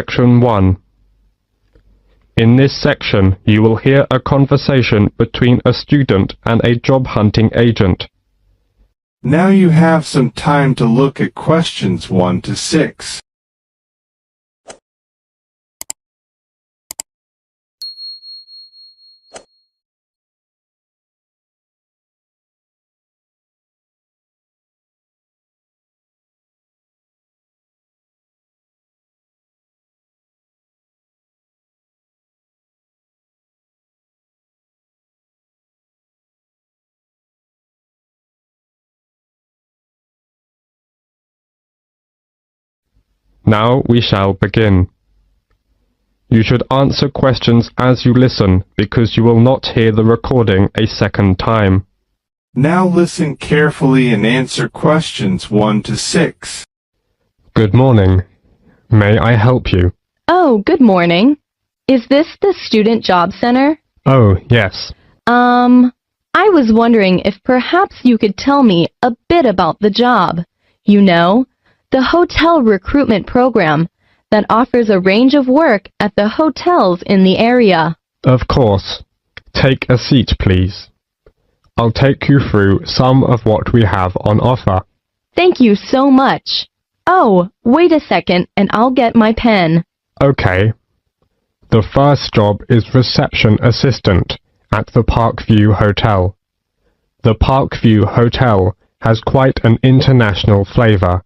Section 1. In this section, you will hear a conversation between a student and a job-hunting agent. Now you have some time to look at questions 1 to 6. Now we shall begin. You should answer questions as you listen because you will not hear the recording a second time. Now listen carefully and answer questions 1 to 6. Good morning. May I help you? Oh, good morning. Is this the Student Job Center? Oh, yes. I was wondering if perhaps you could tell me a bit about the job. You know, the hotel recruitment program that offers a range of work at the hotels in the area. Of course. Take a seat, please. I'll take you through some of what we have on offer. Thank you so much. Oh, wait a second and I'll get my pen. Okay. The first job is reception assistant at the Parkview Hotel. The Parkview Hotel has quite an international flavor,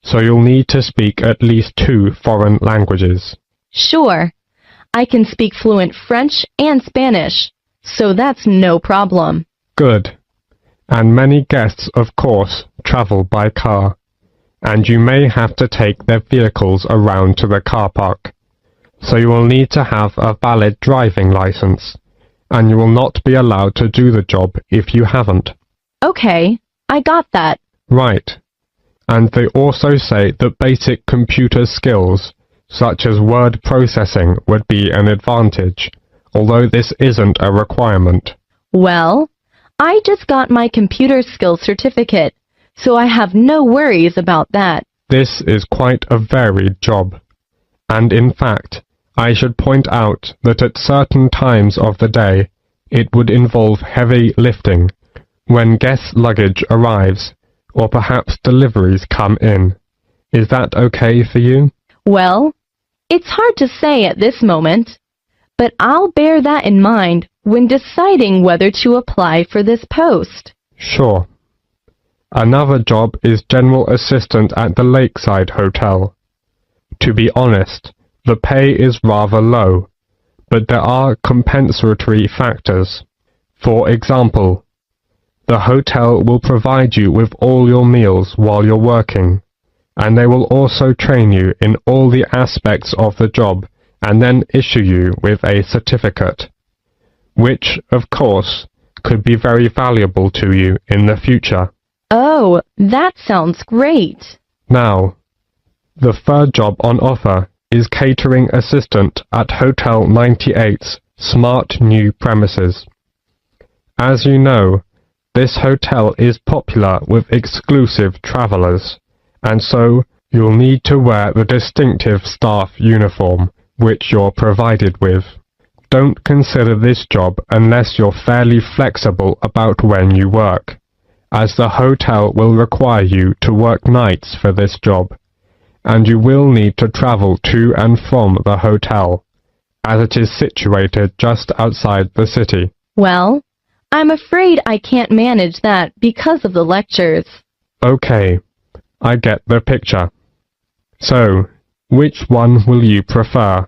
so you'll need to speak at least 2 foreign languages. Sure. I can speak fluent French and Spanish, so that's no problem. Good. And many guests, of course, travel by car, and you may have to take their vehicles around to the car park. So you will need to have a valid driving license, and you will not be allowed to do the job if you haven't. Okay, I got that. Right. And they also say that basic computer skills, such as word processing, would be an advantage, although this isn't a requirement. Well, I just got my computer skills certificate, so I have no worries about that. This is quite a varied job. And in fact, I should point out that at certain times of the day, it would involve heavy lifting when guest luggage arrives, or perhaps deliveries come in. Is that okay for you? Well, it's hard to say at this moment, but I'll bear that in mind when deciding whether to apply for this post. Sure. Another job is general assistant at the Lakeside Hotel. To be honest, the pay is rather low, but there are compensatory factors. For example, the hotel will provide you with all your meals while you're working, and they will also train you in all the aspects of the job and then issue you with a certificate, which, of course, could be very valuable to you in the future. Oh, that sounds great. Now, the third job on offer is catering assistant at Hotel 98's smart new premises. As you know, this hotel is popular with exclusive travelers, and so you'll need to wear the distinctive staff uniform, which you're provided with. Don't consider this job unless you're fairly flexible about when you work, as the hotel will require you to work nights for this job, and you will need to travel to and from the hotel, as it is situated just outside the city. Well, I'm afraid I can't manage that because of the lectures. Okay, I get the picture. So, which one will you prefer?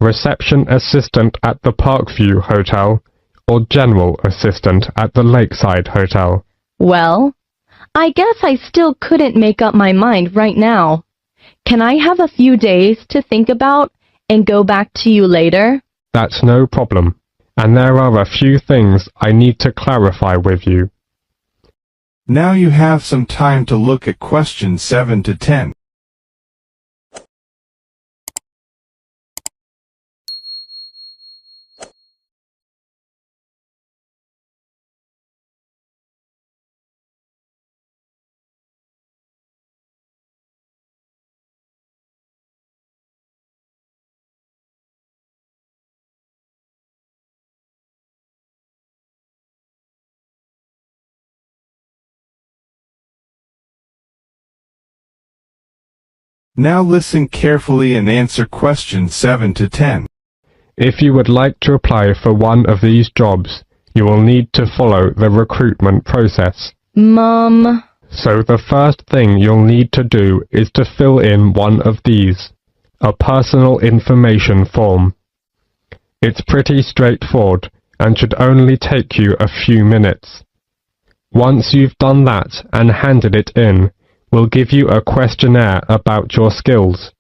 Reception assistant at the Parkview Hotel or general assistant at the Lakeside Hotel? Well, I guess I still couldn't make up my mind right now. Can I have a few days to think about and go back to you later? That's no problem. And there are a few things I need to clarify with you. Now you have some time to look at questions 7 to 10. Now listen carefully and answer questions 7 to 10. If you would like to apply for one of these jobs, you will need to follow the recruitment process. Mom. So the first thing you'll need to do is to fill in one of these, a personal information form. It's pretty straightforward and should only take you a few minutes. Once you've done that and handed it in, we'll give you a questionnaire about your skills.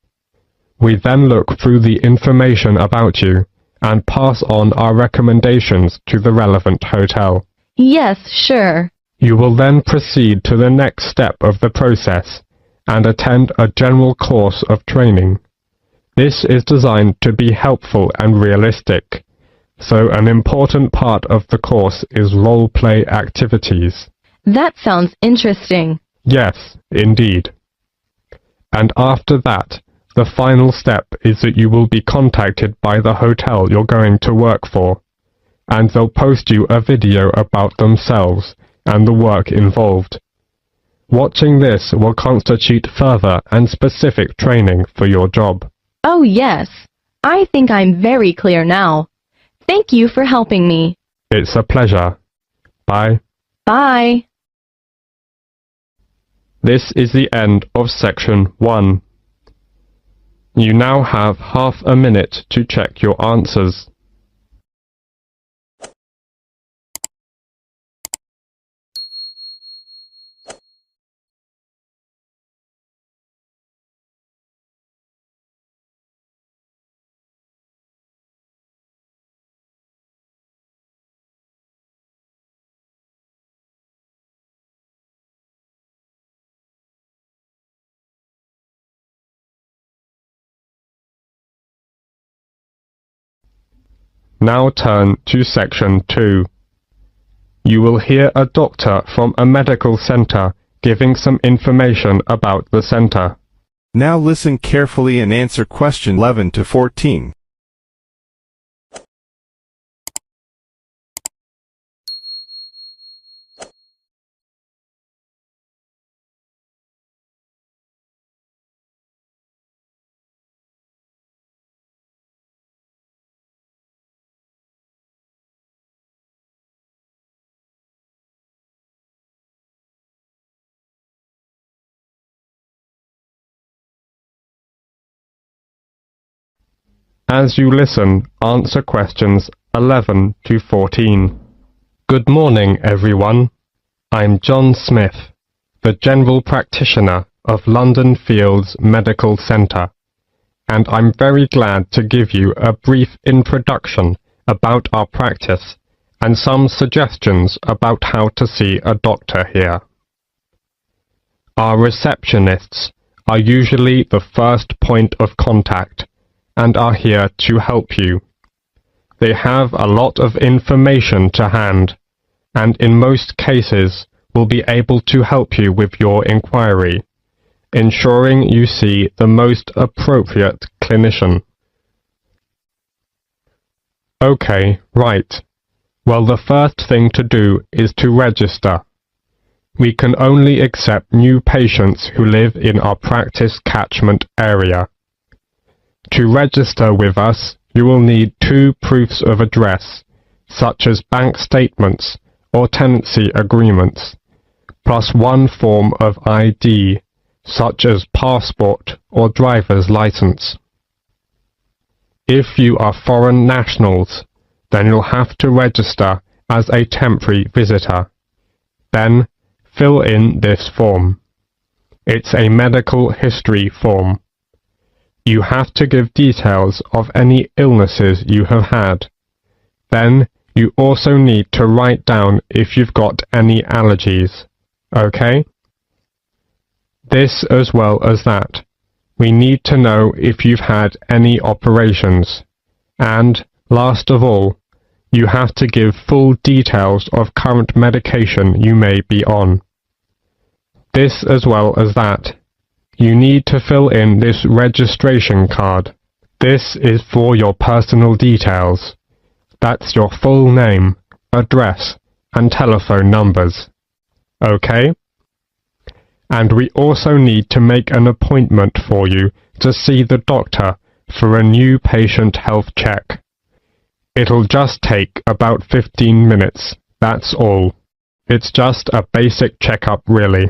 We then look through the information about you and pass on our recommendations to the relevant hotel. Yes, sure. You will then proceed to the next step of the process and attend a general course of training. This is designed to be helpful and realistic, so an important part of the course is role-play activities. That sounds interesting. Yes, indeed. And after that, the final step is that you will be contacted by the hotel you're going to work for, and they'll post you a video about themselves and the work involved. Watching this will constitute further and specific training for your job. Oh yes, I think I'm very clear now. Thank you for helping me. It's a pleasure. Bye. Bye. This is the end of section 1. You now have half a minute to check your answers. Now turn to section 2. You will hear a doctor from a medical center giving some information about the center. Now listen carefully and answer question 11 to 14. As you listen, answer questions 11 to 14. Good morning, everyone. I'm John Smith, the General Practitioner of London Fields Medical Centre, and I'm very glad to give you a brief introduction about our practice and some suggestions about how to see a doctor here. Our receptionists are usually the first point of contact and are here to help you. They have a lot of information to hand, and in most cases will be able to help you with your inquiry, ensuring you see the most appropriate clinician. Okay, right. Well, the first thing to do is to register. We can only accept new patients who live in our practice catchment area. To register with us, you will need 2 proofs of address, such as bank statements or tenancy agreements, plus 1 form of ID, such as passport or driver's license. If you are foreign nationals, then you'll have to register as a temporary visitor. Then, fill in this form. It's a medical history form. You have to give details of any illnesses you have had. Then, you also need to write down if you've got any allergies. Okay? This as well as that. We need to know if you've had any operations. And, last of all, you have to give full details of current medication you may be on. This as well as that. You need to fill in this registration card. This is for your personal details. That's your full name, address, and telephone numbers. Okay? and we also need to make an appointment for you to see the doctor for a new patient health check. It'll just take about 15 minutes, that's all. It's just a basic checkup really.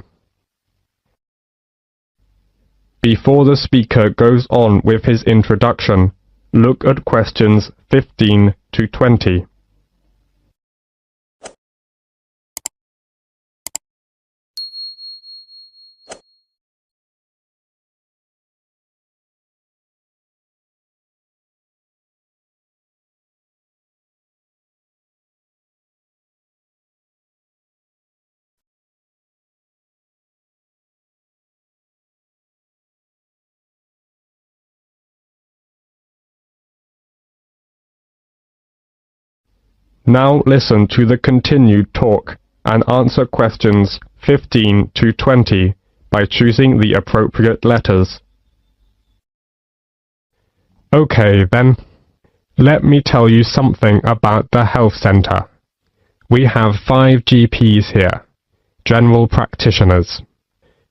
Before the speaker goes on with his introduction, look at questions 15 to 20. Now listen to the continued talk and answer questions 15 to 20 by choosing the appropriate letters. Okay then, let me tell you something about the health centre. We have 5 GPs here, general practitioners.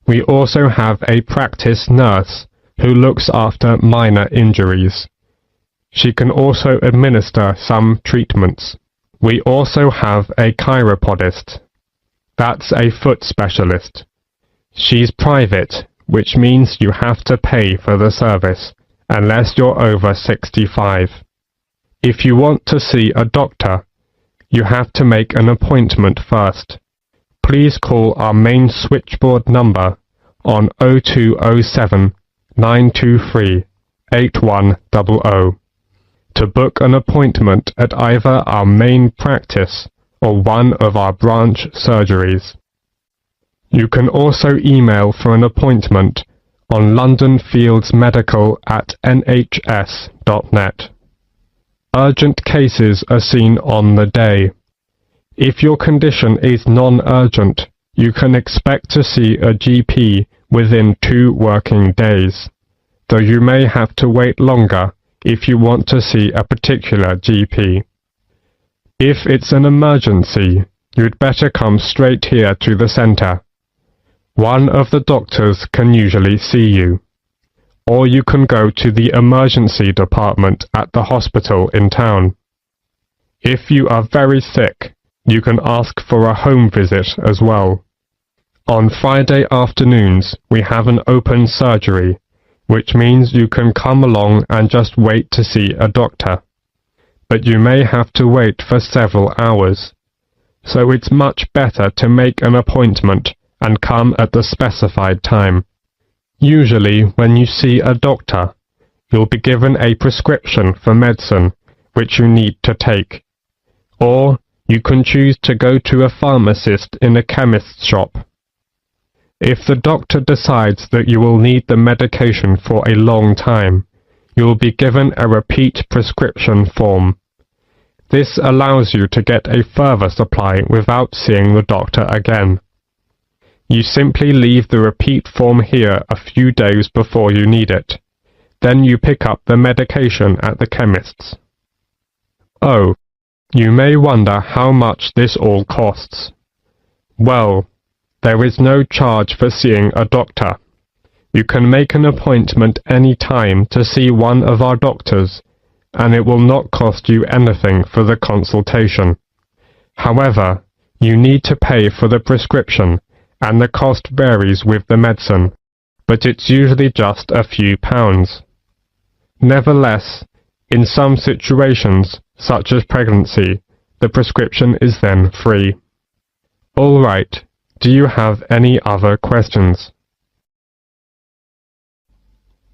We also have a practice nurse who looks after minor injuries. She can also administer some treatments. We also have a chiropodist. That's a foot specialist. She's private, which means you have to pay for the service, unless you're over 65. If you want to see a doctor, you have to make an appointment first. Please call our main switchboard number on 0207 923 8100 to book an appointment at either our main practice or one of our branch surgeries. You can also email for an appointment on londonfieldsmedical@nhs.net. Urgent cases are seen on the day. If your condition is non-urgent, you can expect to see a GP within 2 working days, though you may have to wait longer if you want to see a particular GP. If it's an emergency, you'd better come straight here to the centre. One of the doctors can usually see you. Or you can go to the emergency department at the hospital in town. If you are very sick, you can ask for a home visit as well. On Friday afternoons, we have an open surgery, which means you can come along and just wait to see a doctor. But you may have to wait for several hours. So it's much better to make an appointment and come at the specified time. Usually, when you see a doctor, you'll be given a prescription for medicine, which you need to take. Or you can choose to go to a pharmacist in a chemist's shop. If the doctor decides that you will need the medication for a long time, you will be given a repeat prescription form. This allows you to get a further supply without seeing the doctor again. You simply leave the repeat form here a few days before you need it. Then you pick up the medication at the chemist's. Oh, you may wonder how much this all costs. Well, there is no charge for seeing a doctor. You can make an appointment any time to see one of our doctors, and it will not cost you anything for the consultation. However, you need to pay for the prescription, and the cost varies with the medicine, but it's usually just a few pounds. Nevertheless, in some situations, such as pregnancy, the prescription is then free. All right. Do you have any other questions?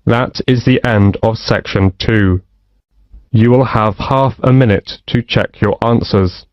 That is the end of section 2. You will have half a minute to check your answers.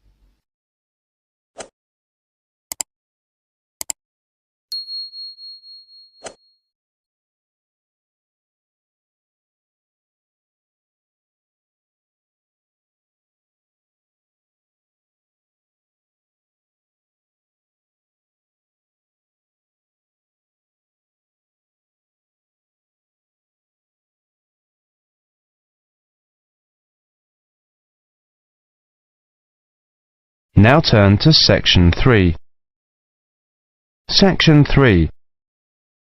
Now turn to Section 3. Section 3.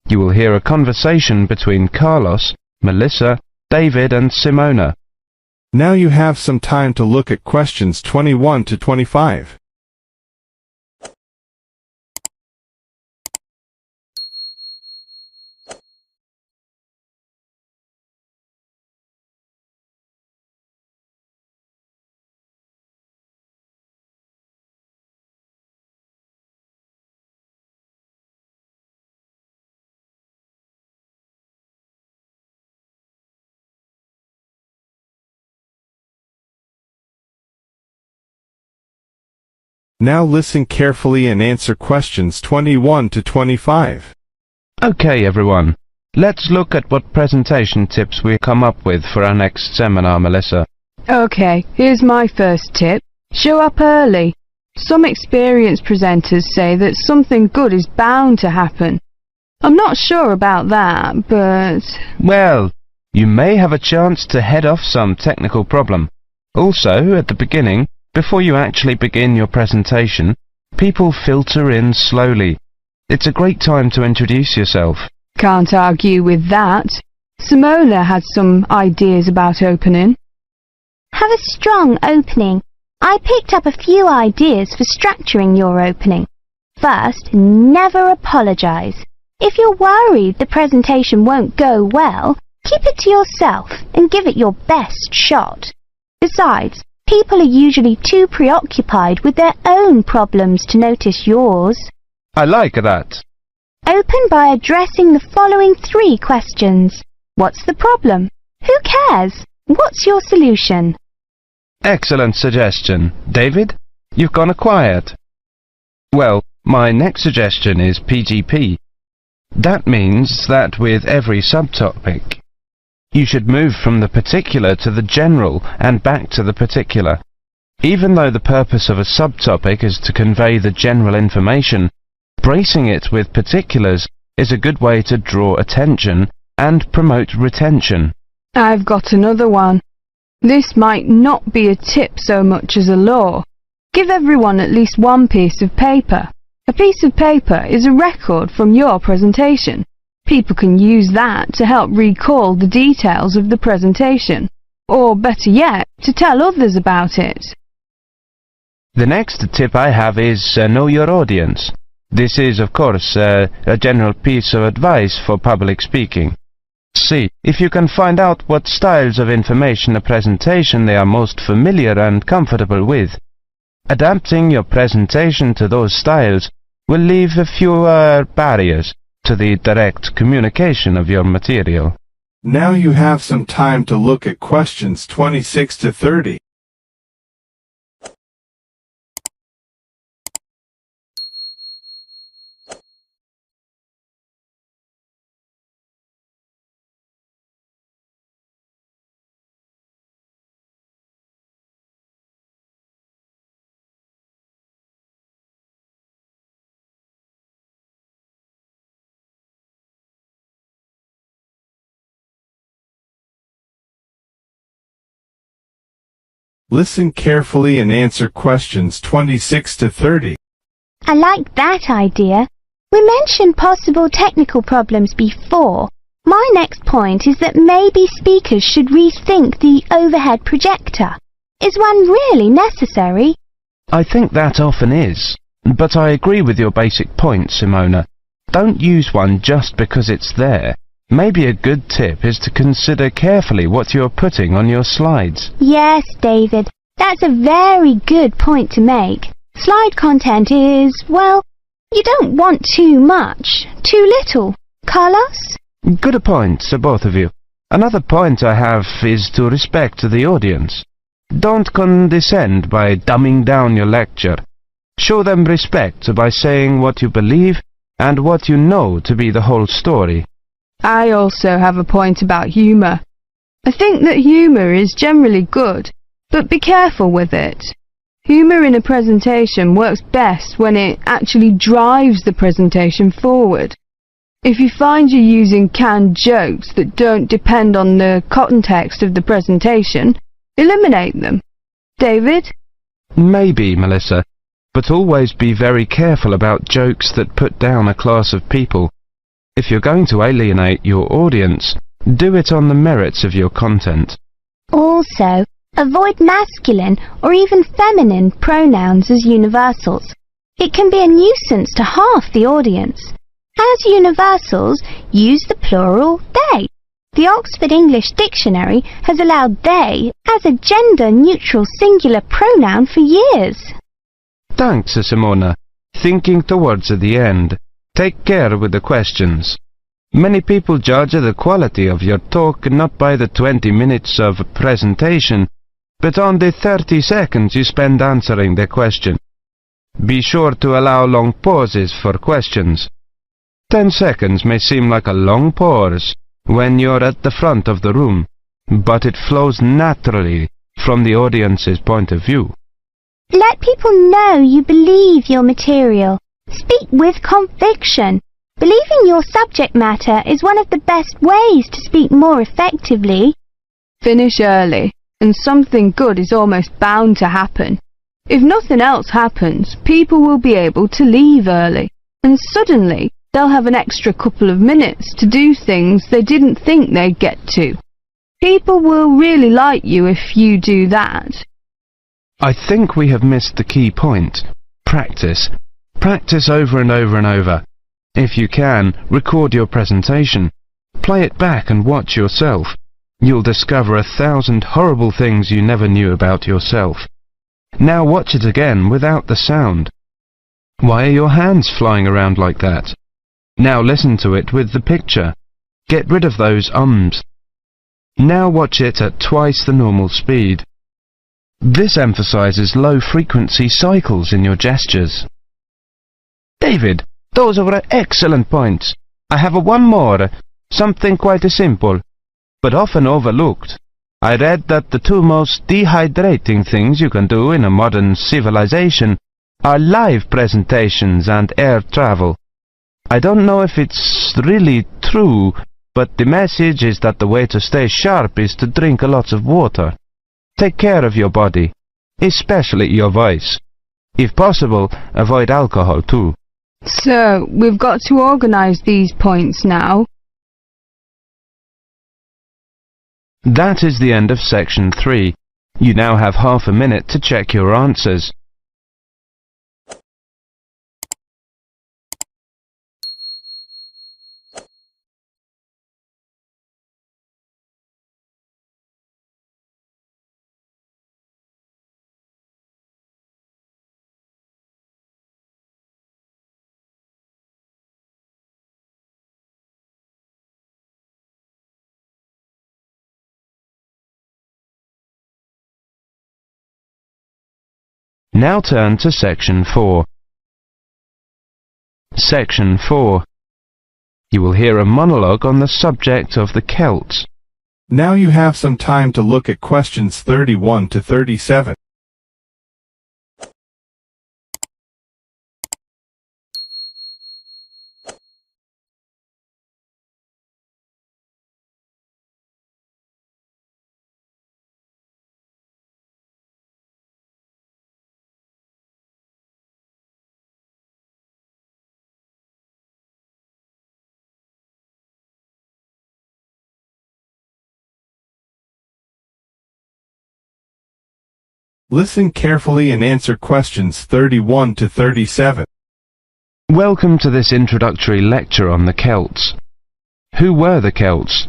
You will hear a conversation between Carlos, Melissa, David and Simona. Now you have some time to look at questions 21 to 25. Now listen carefully and answer questions 21 to 25. Okay everyone, let's look at what presentation tips we come up with for our next seminar, Melissa. Okay, here's my first tip. Show up early. Some experienced presenters say that something good is bound to happen. I'm not sure about that, but... Well, you may have a chance to head off some technical problem. Also, at the beginning, before you actually begin your presentation, people filter in slowly. It's a great time to introduce yourself. Can't argue with that. Simona had some ideas about opening. Have a strong opening. I picked up a few ideas for structuring your opening. First, never apologize. If you're worried the presentation won't go well, keep it to yourself and give it your best shot. Besides, people are usually too preoccupied with their own problems to notice yours. I like that. Open by addressing the following 3 questions. What's the problem? Who cares? What's your solution? Excellent suggestion. David, you've gone quiet. Well, my next suggestion is PGP. That means that with every subtopic, you should move from the particular to the general and back to the particular. Even though the purpose of a subtopic is to convey the general information, bracing it with particulars is a good way to draw attention and promote retention. I've got another one. This might not be a tip so much as a law. Give everyone at least one piece of paper. A piece of paper is a record from your presentation. People can use that to help recall the details of the presentation, or better yet, to tell others about it. The next tip I have is know your audience. This is, of course, a general piece of advice for public speaking. See if you can find out what styles of information a presentation they are most familiar and comfortable with. Adapting your presentation to those styles will leave fewer barriers to the direct communication of your material. Now you have some time to look at questions 26 to 30. Listen carefully and answer questions 26 to 30. I like that idea. We mentioned possible technical problems before. My next point is that maybe speakers should rethink the overhead projector. Is one really necessary? I think that often is, but I agree with your basic point, Simona. Don't use one just because it's there. Maybe a good tip is to consider carefully what you're putting on your slides. Yes, David, that's a very good point to make. Slide content is, well, you don't want too much, too little. Carlos? Good points, both of you. Another point I have is to respect the audience. Don't condescend by dumbing down your lecture. Show them respect by saying what you believe and what you know to be the whole story. I also have a point about humour. I think that humour is generally good, but be careful with it. Humour in a presentation works best when it actually drives the presentation forward. If you find you're using canned jokes that don't depend on the context of the presentation, eliminate them. David? Maybe, Melissa, but always be very careful about jokes that put down a class of people. If you're going to alienate your audience, do it on the merits of your content. Also, avoid masculine or even feminine pronouns as universals. It can be a nuisance to half the audience. As universals, use the plural they. The Oxford English Dictionary has allowed they as a gender-neutral singular pronoun for years. Thanks, Simona. Thinking towards the end. Take care with the questions. Many people judge the quality of your talk not by the 20 minutes of presentation, but on the 30 seconds you spend answering the question. Be sure to allow long pauses for questions. 10 seconds may seem like a long pause when you're at the front of the room, but it flows naturally from the audience's point of view. Let people know you believe your material. Speak with conviction. Believing your subject matter is one of the best ways to speak more effectively. Finish early, and something good is almost bound to happen. If nothing else happens, people will be able to leave early, and suddenly they'll have an extra couple of minutes to do things they didn't think they'd get to. People will really like you if you do that. I think we have missed the key point. Practice. Practice over and over and over. If you can, record your presentation. Play it back and watch yourself. You'll discover 1,000 horrible things you never knew about yourself. Now watch it again without the sound. Why are your hands flying around like that? Now listen to it with the picture. Get rid of those ums. Now watch it at twice the normal speed. This emphasizes low-frequency cycles in your gestures. David, those were excellent points. I have one more, something quite simple, but often overlooked. I read that the two most dehydrating things you can do in a modern civilization are live presentations and air travel. I don't know if it's really true, but the message is that the way to stay sharp is to drink lots of water. Take care of your body, especially your voice. If possible, avoid alcohol too. So, we've got to organise these points now. That is the end of section 3. You now have half a minute to check your answers. Now turn to section 4. Section 4. You will hear a monologue on the subject of the Celts. Now you have some time to look at questions 31 to 37. Listen carefully and answer questions 31 to 37. Welcome to this introductory lecture on the Celts. Who were the Celts?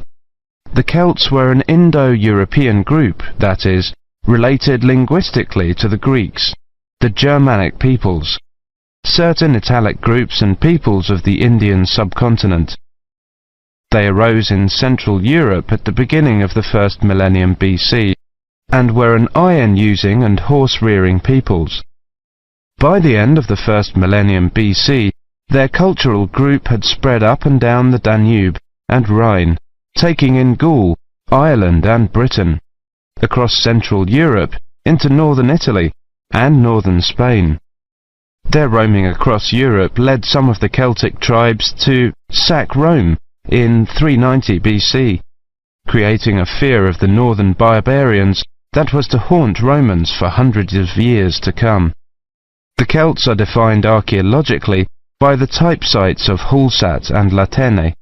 The Celts were an Indo-European group, that is, related linguistically to the Greeks, the Germanic peoples, certain Italic groups and peoples of the Indian subcontinent. They arose in Central Europe at the beginning of the first millennium BC, and were an iron-using and horse-rearing peoples. By the end of the first millennium BC, their cultural group had spread up and down the Danube and Rhine, taking in Gaul, Ireland and Britain, across Central Europe into northern Italy and northern Spain. Their roaming across Europe led some of the Celtic tribes to sack Rome in 390 BC, creating a fear of the northern barbarians that was to haunt Romans for hundreds of years to come. The Celts are defined archaeologically by the type sites of Hallstatt and Latene,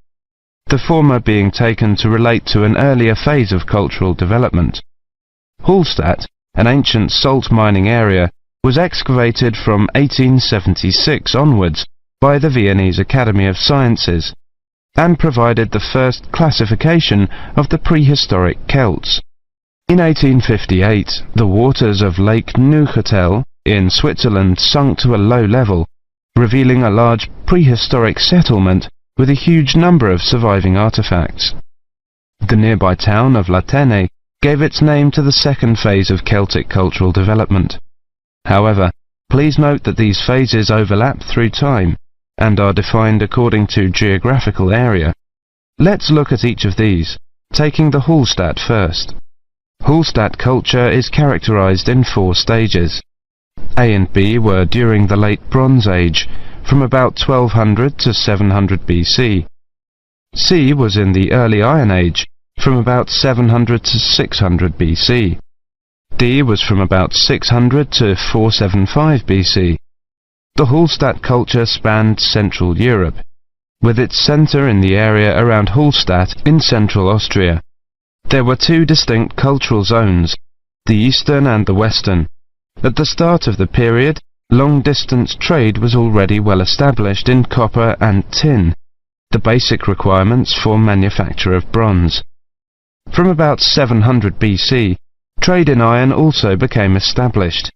the former being taken to relate to an earlier phase of cultural development. Hallstatt, an ancient salt mining area, was excavated from 1876 onwards by the Viennese Academy of Sciences, and provided the first classification of the prehistoric Celts. In 1858, the waters of Lake Neuchâtel in Switzerland sunk to a low level, revealing a large prehistoric settlement with a huge number of surviving artifacts. The nearby town of Latene gave its name to the second phase of Celtic cultural development. However, please note that these phases overlap through time and are defined according to geographical area. Let's look at each of these, taking the Hallstatt first. Hallstatt culture is characterized in 4 stages. A and B were during the Late Bronze Age, from about 1200 to 700 BC. C was in the Early Iron Age, from about 700 to 600 BC. D was from about 600 to 475 BC. The Hallstatt culture spanned Central Europe, with its centre in the area around Hallstatt in central Austria. There were 2 distinct cultural zones, the eastern and the western. At the start of the period, long-distance trade was already well established in copper and tin, the basic requirements for manufacture of bronze. From about 700 BC, trade in iron also became established.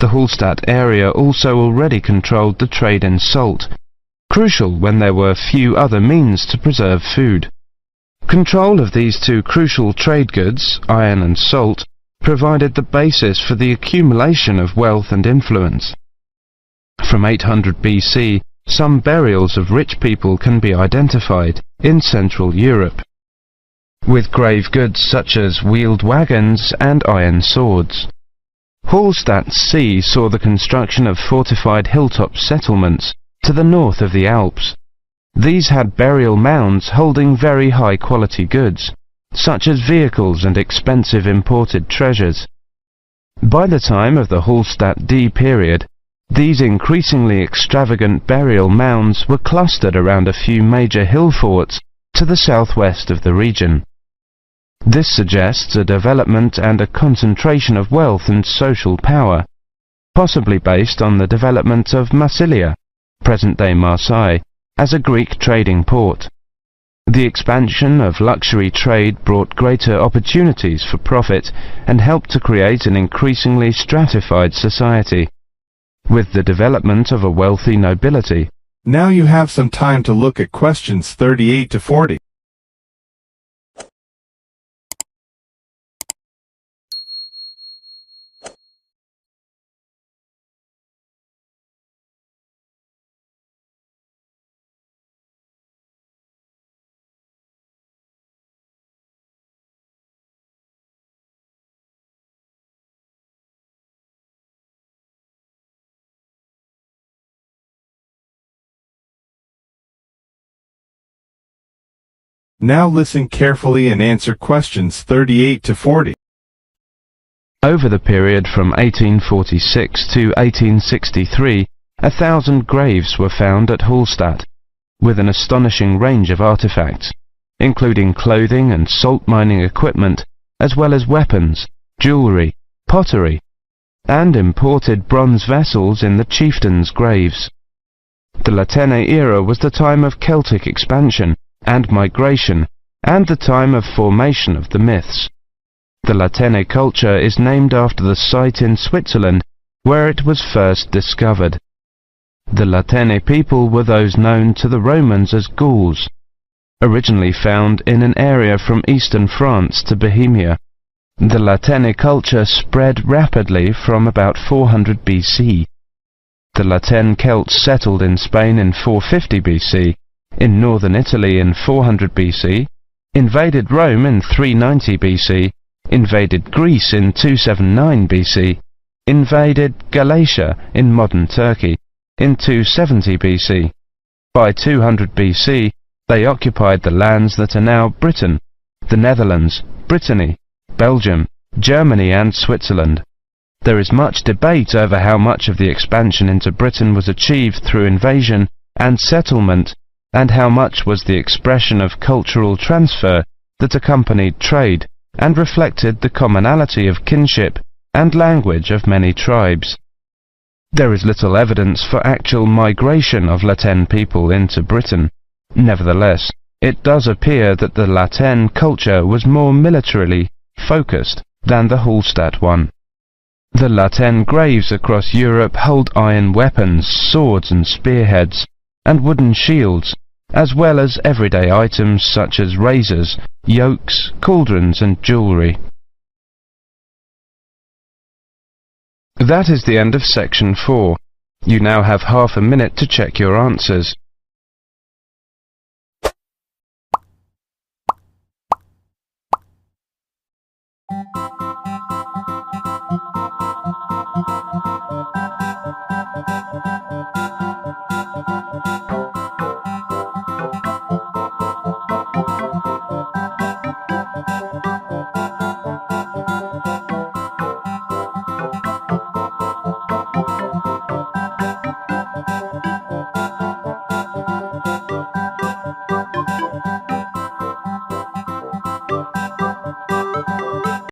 The Hallstatt area also already controlled the trade in salt, crucial when there were few other means to preserve food. Control of these 2 crucial trade goods, iron and salt, provided the basis for the accumulation of wealth and influence. From 800 BC, some burials of rich people can be identified in Central Europe, with grave goods such as wheeled wagons and iron swords. Hallstatt C saw the construction of fortified hilltop settlements to the north of the Alps. These had burial mounds holding very high-quality goods, such as vehicles and expensive imported treasures. By the time of the Hallstatt D period, these increasingly extravagant burial mounds were clustered around a few major hill forts to the southwest of the region. This suggests a development and a concentration of wealth and social power, possibly based on the development of Massilia, present-day Marseille, as a Greek trading port. The expansion of luxury trade brought greater opportunities for profit and helped to create an increasingly stratified society, with the development of a wealthy nobility. Now you have some time to look at questions 38 to 40. Now listen carefully and answer questions 38 to 40. Over the period from 1846 to 1863, 1,000 graves were found at Hallstatt, with an astonishing range of artifacts, including clothing and salt mining equipment, as well as weapons, jewellery, pottery, and imported bronze vessels in the chieftains' graves. The Latene era was the time of Celtic expansion and migration, and the time of formation of the myths. The Latene culture is named after the site in Switzerland where it was first discovered. The Latene people were those known to the Romans as Gauls, originally found in an area from eastern France to Bohemia. The Latene culture spread rapidly from about 400 BC. The Latin Celts settled in Spain in 450 BC, in northern Italy in 400 BC, invaded Rome in 390 BC, invaded Greece in 279 BC, invaded Galatia in modern Turkey in 270 BC. By 200 BC, they occupied the lands that are now Britain, the Netherlands, Brittany, Belgium, Germany and Switzerland. There is much debate over how much of the expansion into Britain was achieved through invasion and settlement, and how much was the expression of cultural transfer that accompanied trade and reflected the commonality of kinship and language of many tribes. There is little evidence for actual migration of Latin people into Britain. Nevertheless, it does appear that the Latin culture was more militarily focused than the Hallstatt one. The Latin graves across Europe hold iron weapons, swords and spearheads, and wooden shields, as well as everyday items such as razors, yokes, cauldrons and jewellery. That is the end of section 4. You now have half a minute to check your answers.